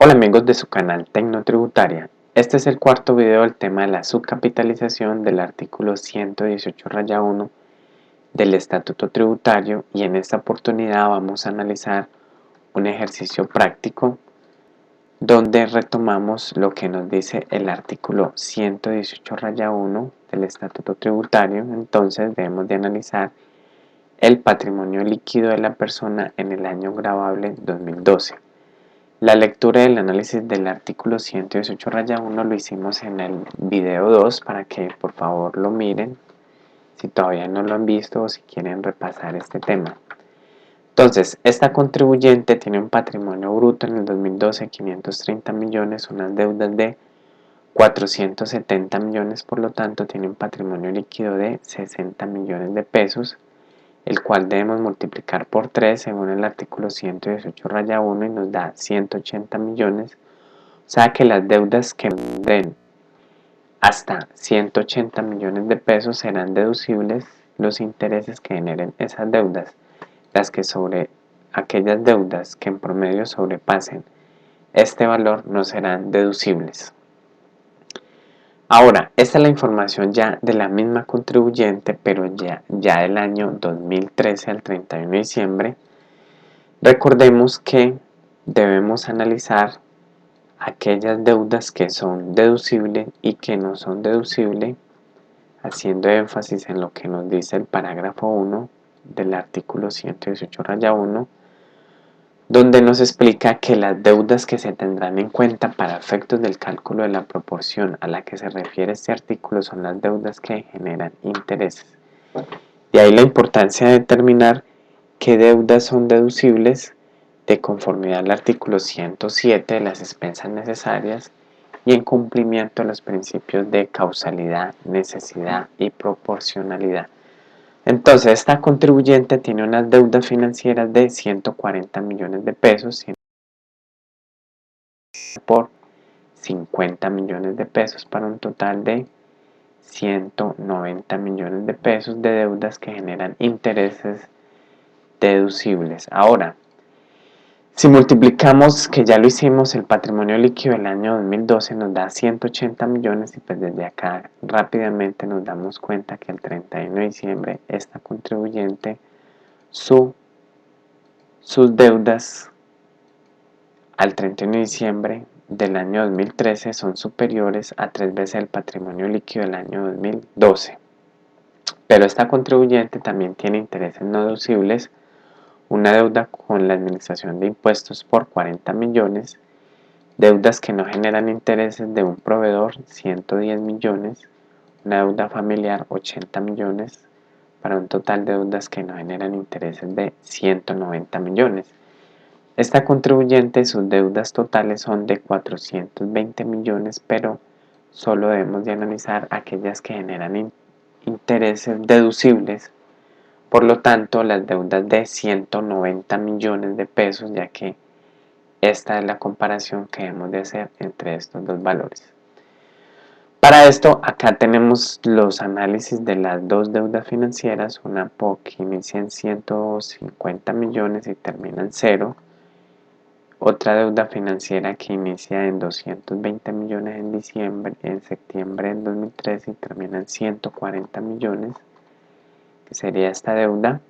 Hola amigos de su canal Tecnotributaria. Este es el cuarto video del tema de la subcapitalización del artículo 118-1 del Estatuto Tributario, y en esta oportunidad vamos a analizar un ejercicio práctico donde retomamos lo que nos dice el artículo 118-1 del Estatuto Tributario. Entonces debemos de analizar el patrimonio líquido de la persona en el año gravable 2012. La lectura y el análisis del artículo 118-1 lo hicimos en el video 2 para que por favor lo miren si todavía no lo han visto o si quieren repasar este tema. Entonces, esta contribuyente tiene un patrimonio bruto en el 2012 de 530 millones, unas deudas de 470 millones, por lo tanto tiene un patrimonio líquido de 60 millones de pesos, el cual debemos multiplicar por 3 según el artículo 118-1 y nos da 180 millones. O sea que las deudas que den hasta 180 millones de pesos serán deducibles los intereses que generen esas deudas. Las que sobre aquellas deudas que en promedio sobrepasen este valor no serán deducibles. Ahora, esta es la información ya de la misma contribuyente, pero ya del año 2013 al 31 de diciembre. Recordemos que debemos analizar aquellas deudas que son deducibles y que no son deducibles, haciendo énfasis en lo que nos dice el parágrafo 1 del artículo 118-1, donde nos explica que las deudas que se tendrán en cuenta para efectos del cálculo de la proporción a la que se refiere este artículo son las deudas que generan intereses. De ahí la importancia de determinar qué deudas son deducibles de conformidad al artículo 107 de las expensas necesarias y en cumplimiento de los principios de causalidad, necesidad y proporcionalidad. Entonces, esta contribuyente tiene unas deudas financieras de 140 millones de pesos por 50 millones de pesos para un total de 190 millones de pesos de deudas que generan intereses deducibles. Ahora, si multiplicamos, que ya lo hicimos, el patrimonio líquido del año 2012 nos da 180 millones, y pues desde acá rápidamente nos damos cuenta que el 31 de diciembre esta contribuyente, sus deudas al 31 de diciembre del año 2013 son superiores a 3 veces el patrimonio líquido del año 2012. Pero esta contribuyente también tiene intereses no deducibles, una deuda con la administración de impuestos por 40 millones, deudas que no generan intereses de un proveedor 110 millones, una deuda familiar 80 millones, para un total de deudas que no generan intereses de 190 millones. Esta contribuyente, sus deudas totales son de 420 millones, pero solo debemos de analizar aquellas que generan intereses deducibles. Por lo tanto, las deudas de 190 millones de pesos, ya que esta es la comparación que debemos de hacer entre estos dos valores. Para esto, acá tenemos los análisis de las dos deudas financieras, una que inicia en 150 millones y termina en 0, otra deuda financiera que inicia en 220 millones en septiembre del 2013 y termina en 140 millones, que sería esta deuda.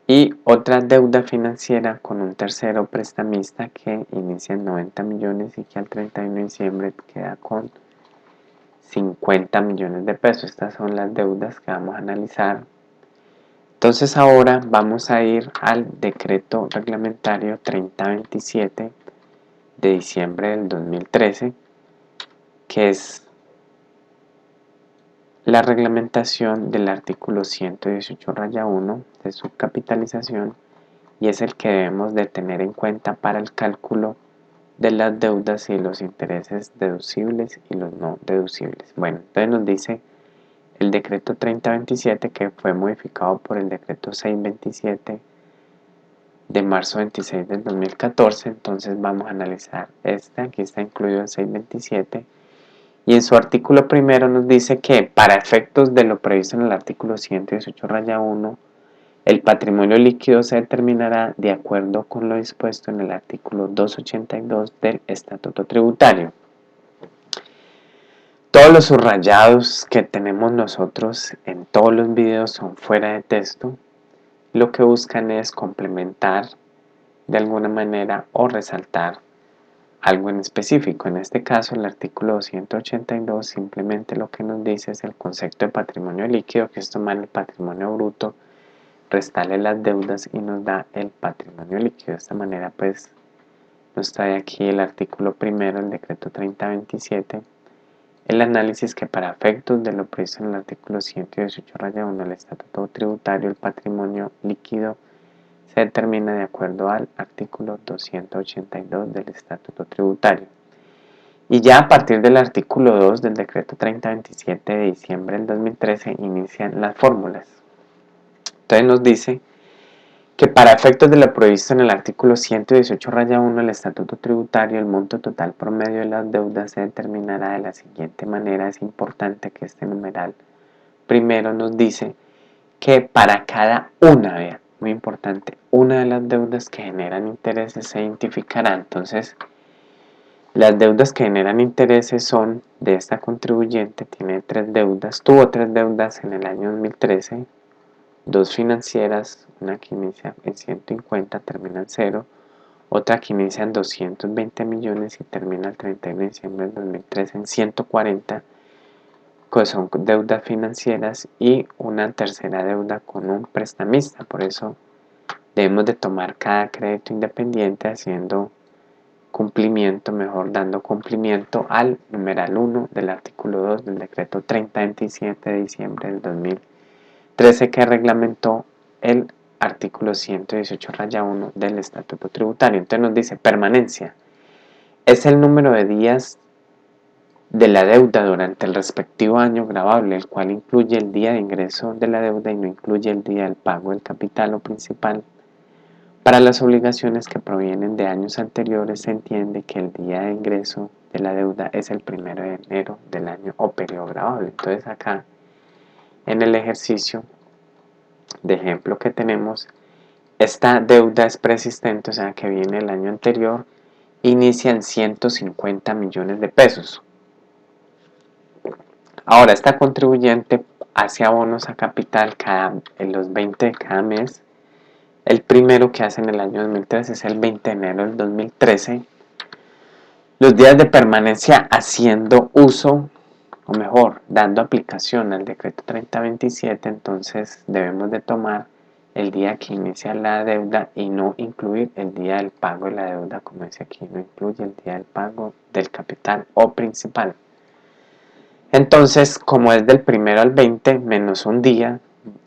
Y otra deuda financiera con un tercero prestamista que inicia en 90 millones y que al 31 de diciembre queda con 50 millones de pesos. Estas son las deudas que vamos a analizar. Entonces ahora vamos a ir al decreto reglamentario 3027 de diciembre del 2013, que es la reglamentación del artículo 118-1 de subcapitalización, y es el que debemos de tener en cuenta para el cálculo de las deudas y los intereses deducibles y los no deducibles. Bueno, entonces nos dice el decreto 3027, que fue modificado por el decreto 627 de marzo 26 del 2014. Entonces vamos a analizar este, aquí está incluido el 627, y en su artículo primero nos dice que para efectos de lo previsto en el artículo 118-1 El patrimonio líquido se determinará de acuerdo con lo dispuesto en el artículo 282 del Estatuto Tributario. Todos los subrayados que tenemos nosotros en todos los videos son fuera de texto. Lo que buscan es complementar de alguna manera o resaltar algo en específico. En este caso, el artículo 282 simplemente lo que nos dice es el concepto de patrimonio líquido, que es tomar el patrimonio bruto, restarle las deudas y nos da el patrimonio líquido. De esta manera, pues, nos trae aquí el artículo primero, el decreto 3027, el análisis que para efectos de lo previsto en el artículo 118-1 del Estatuto Tributario, el patrimonio líquido se determina de acuerdo al artículo 282 del Estatuto Tributario. Y ya a partir del artículo 2 del decreto 3027 de diciembre del 2013 inician las fórmulas. Entonces nos dice que para efectos de lo previsto en el artículo 118-1 del Estatuto Tributario, el monto total promedio de las deudas se determinará de la siguiente manera. Es importante que este numeral primero nos dice que para cada una, vean, muy importante, una de las deudas que generan intereses se identificará. Entonces, las deudas que generan intereses son de esta contribuyente, tiene tuvo tres deudas en el año 2013, dos financieras, una que inicia en 150, termina en 0, otra que inicia en 220 millones y termina el 31 de diciembre del 2013 en 140, que son deudas financieras, y una tercera deuda con un prestamista. Por eso debemos de tomar cada crédito independiente haciendo cumplimiento, mejor dando cumplimiento al numeral 1 del artículo 2 del decreto 3027 de diciembre del 2013 que reglamentó el artículo 118-1 del Estatuto Tributario. Entonces nos dice permanencia. Es el número de días de la deuda durante el respectivo año gravable, el cual incluye el día de ingreso de la deuda y no incluye el día del pago del capital o principal. Para las obligaciones que provienen de años anteriores, se entiende que el día de ingreso de la deuda es el 1 de enero del año o periodo gravable. Entonces acá, en el ejercicio de ejemplo que tenemos, esta deuda es persistente, o sea que viene el año anterior, inicia en 150 millones de pesos. Ahora, esta contribuyente hace abonos a capital en los 20 de cada mes. El primero que hace en el año 2013 es el 20 de enero del 2013. Los días de permanencia haciendo uso, o mejor, dando aplicación al decreto 3027, entonces debemos de tomar el día que inicia la deuda y no incluir el día del pago de la deuda, como dice aquí, no incluye el día del pago del capital o principal. Entonces, como es del 1 al 20 menos un día,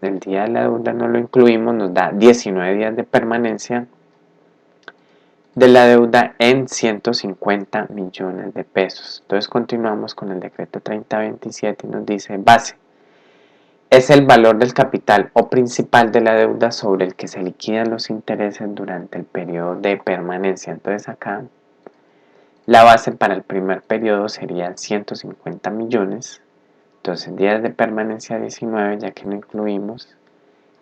el día de la deuda no lo incluimos, nos da 19 días de permanencia de la deuda en 150 millones de pesos. Entonces continuamos con el decreto 3027 y nos dice base. Es el valor del capital o principal de la deuda sobre el que se liquidan los intereses durante el periodo de permanencia. Entonces acá la base para el primer periodo sería 150 millones. Entonces días de permanencia 19, ya que no incluimos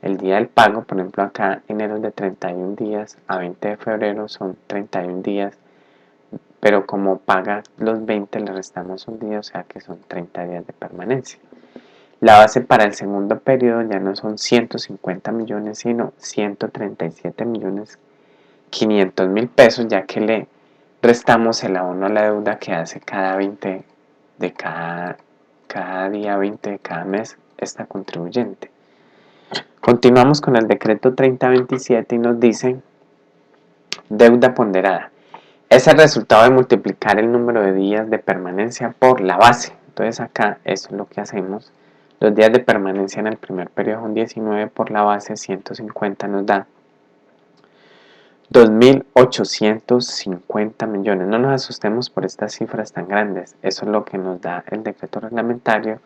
el día del pago. Por ejemplo acá enero es de 31 días a 20 de febrero son 31 días, pero como paga los 20 le restamos un día, o sea que son 30 días de permanencia. La base para el segundo periodo ya no son 150 millones, sino 137 millones 500 mil pesos, ya que le restamos el abono a la deuda que hace cada 20 de cada día, 20 de cada mes esta contribuyente. Continuamos con el decreto 3027 y nos dice deuda ponderada. Es el resultado de multiplicar el número de días de permanencia por la base. Entonces acá eso es lo que hacemos. Los días de permanencia en el primer periodo son 19 por la base 150 nos da 2.850 millones. No nos asustemos por estas cifras tan grandes. Eso es lo que nos da el decreto reglamentario.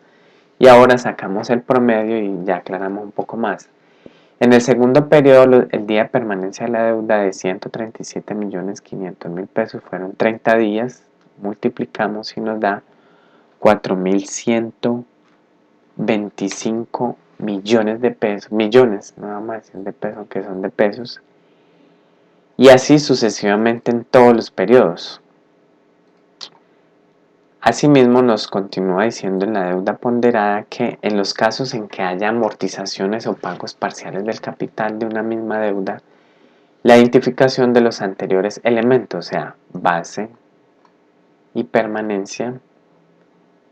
Y ahora sacamos el promedio y ya aclaramos un poco más. En el segundo periodo, el día de permanencia de la deuda de 137 millones 500 mil pesos fueron 30 días. Multiplicamos y nos da 4.125 millones de pesos, millones, no vamos a decir de pesos, que son de pesos, y así sucesivamente en todos los periodos. Asimismo, nos continúa diciendo en la deuda ponderada que en los casos en que haya amortizaciones o pagos parciales del capital de una misma deuda, la identificación de los anteriores elementos, o sea, base y permanencia,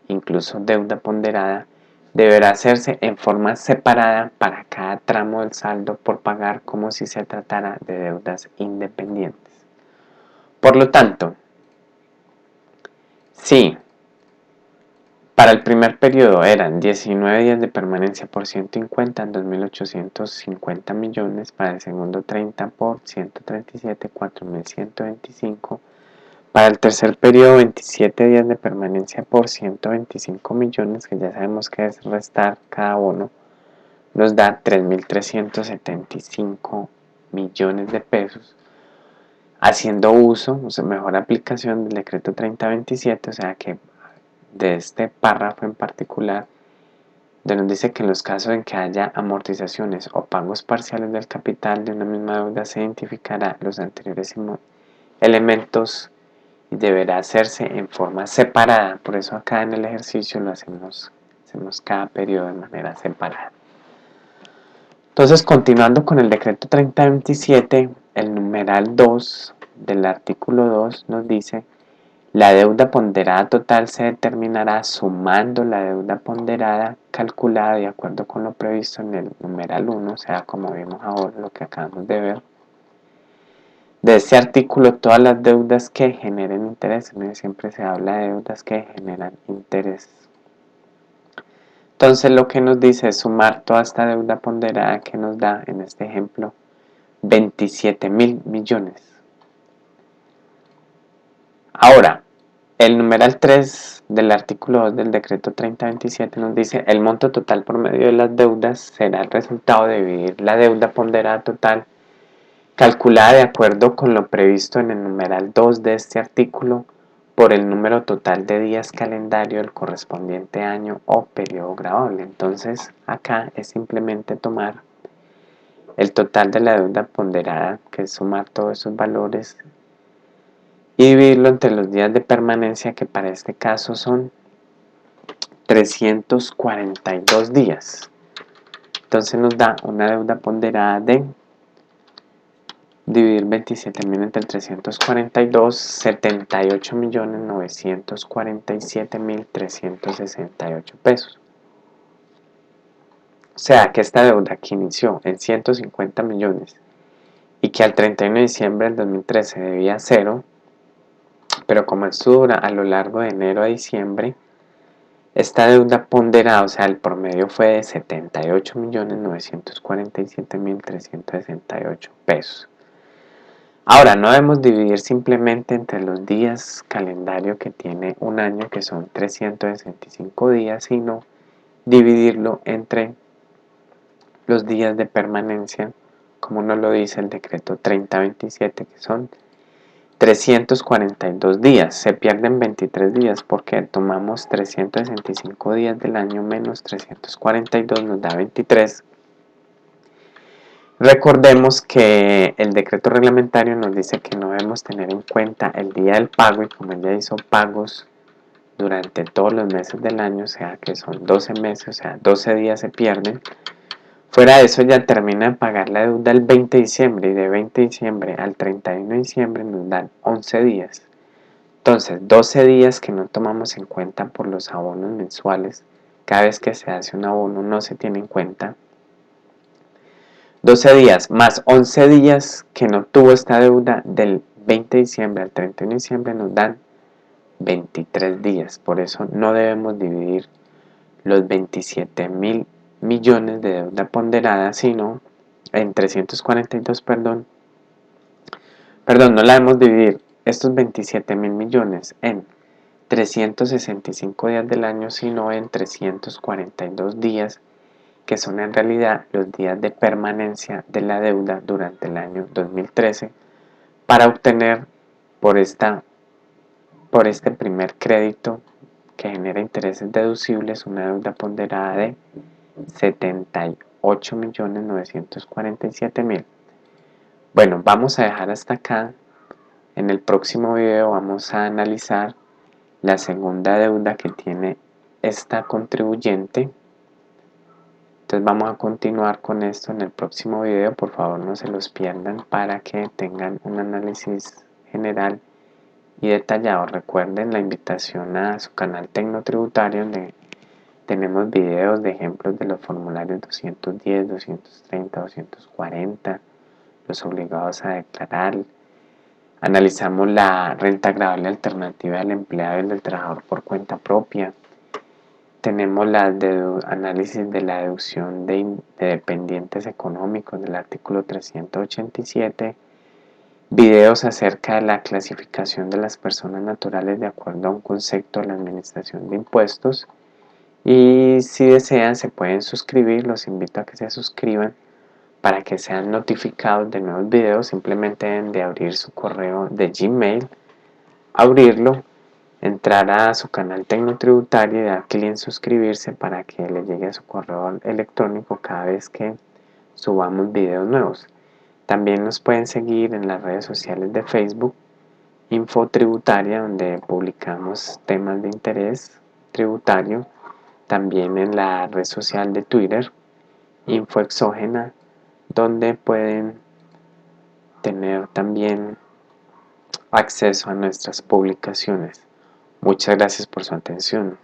incluso deuda ponderada, deberá hacerse en forma separada para cada tramo del saldo por pagar como si se tratara de deudas independientes. Por lo tanto, si para el primer periodo eran 19 días de permanencia por 150 en 2.850 millones, para el segundo 30 por 137, 4.125, para el tercer periodo 27 días de permanencia por 125 millones, que ya sabemos que es restar cada bono, nos da 3.375 millones de pesos, haciendo uso, o sea, mejor aplicación del decreto 3027, o sea que de este párrafo en particular, donde nos dice que en los casos en que haya amortizaciones o pagos parciales del capital de una misma deuda se identificará los anteriores elementos y deberá hacerse en forma separada. Por eso acá en el ejercicio lo hacemos cada periodo de manera separada. Entonces, continuando con el decreto 3027, el numeral 2 del artículo 2 nos dice: la deuda ponderada total se determinará sumando la deuda ponderada calculada de acuerdo con lo previsto en el numeral 1, o sea, como vimos ahora lo que acabamos de ver. De este artículo, todas las deudas que generen interés, siempre se habla de deudas que generan interés. Entonces, lo que nos dice es sumar toda esta deuda ponderada que nos da, en este ejemplo, 27.000 millones. Ahora, el numeral 3 del artículo 2 del decreto 3027 nos dice: el monto total por medio de las deudas será el resultado de dividir la deuda ponderada total calculada de acuerdo con lo previsto en el numeral 2 de este artículo por el número total de días calendario del correspondiente año o periodo grabable. Entonces, acá es simplemente tomar el total de la deuda ponderada, que es sumar todos esos valores, y dividirlo entre los días de permanencia, que para este caso son 342 días. Entonces nos da una deuda ponderada de dividir 27.000 entre 342, 78.947.368 pesos. O sea que esta deuda que inició en 150 millones y que al 31 de diciembre del 2013 debía 0, pero como esto dura a lo largo de enero a diciembre, esta deuda ponderada, o sea, el promedio fue de 78.947.368 pesos. Ahora, no debemos dividir simplemente entre los días calendario que tiene un año, que son 365 días, sino dividirlo entre los días de permanencia, como nos lo dice el decreto 3027, que son 342 días. Se pierden 23 días porque tomamos 365 días del año menos 342, nos da 23. Recordemos que el decreto reglamentario nos dice que no debemos tener en cuenta el día del pago, y como ella hizo pagos durante todos los meses del año, o sea que son 12 meses, o sea 12 días se pierden. Fuera de eso, ya termina de pagar la deuda el 20 de diciembre, y de 20 de diciembre al 31 de diciembre nos dan 11 días. Entonces, 12 días que no tomamos en cuenta por los abonos mensuales. Cada vez que se hace un abono no se tiene en cuenta. 12 días más 11 días que no tuvo esta deuda del 20 de diciembre al 31 de diciembre nos dan 23 días. Por eso no debemos dividir los 27.000 millones de deuda ponderada, sino en 342, perdón, no la debemos dividir estos 27.000 millones en 365 días del año, sino en 342 días, que son en realidad los días de permanencia de la deuda durante el año 2013, para obtener por este primer crédito que genera intereses deducibles una deuda ponderada de 78.947.000. Bueno, vamos a dejar hasta acá. En el próximo video vamos a analizar la segunda deuda que tiene esta contribuyente. Entonces vamos a continuar con esto en el próximo video. Por favor, no se los pierdan para que tengan un análisis general y detallado. Recuerden la invitación a su canal Tecnotributario, donde tenemos videos de ejemplos de los formularios 210, 230, 240, los obligados a declarar. Analizamos la renta agradable alternativa del empleado y del trabajador por cuenta propia. Tenemos análisis de la deducción de dependientes económicos del artículo 387. Videos acerca de la clasificación de las personas naturales de acuerdo a un concepto de la administración de impuestos. Y si desean se pueden suscribir, los invito a que se suscriban para que sean notificados de nuevos videos. Simplemente deben de abrir su correo de Gmail, abrirlo, entrar a su canal Tecnotributario y dar clic en suscribirse para que le llegue a su correo electrónico cada vez que subamos videos nuevos. También nos pueden seguir en las redes sociales de Facebook, Info Tributaria, donde publicamos temas de interés tributario. También en la red social de Twitter, Info Exógena, donde pueden tener también acceso a nuestras publicaciones. Muchas gracias por su atención.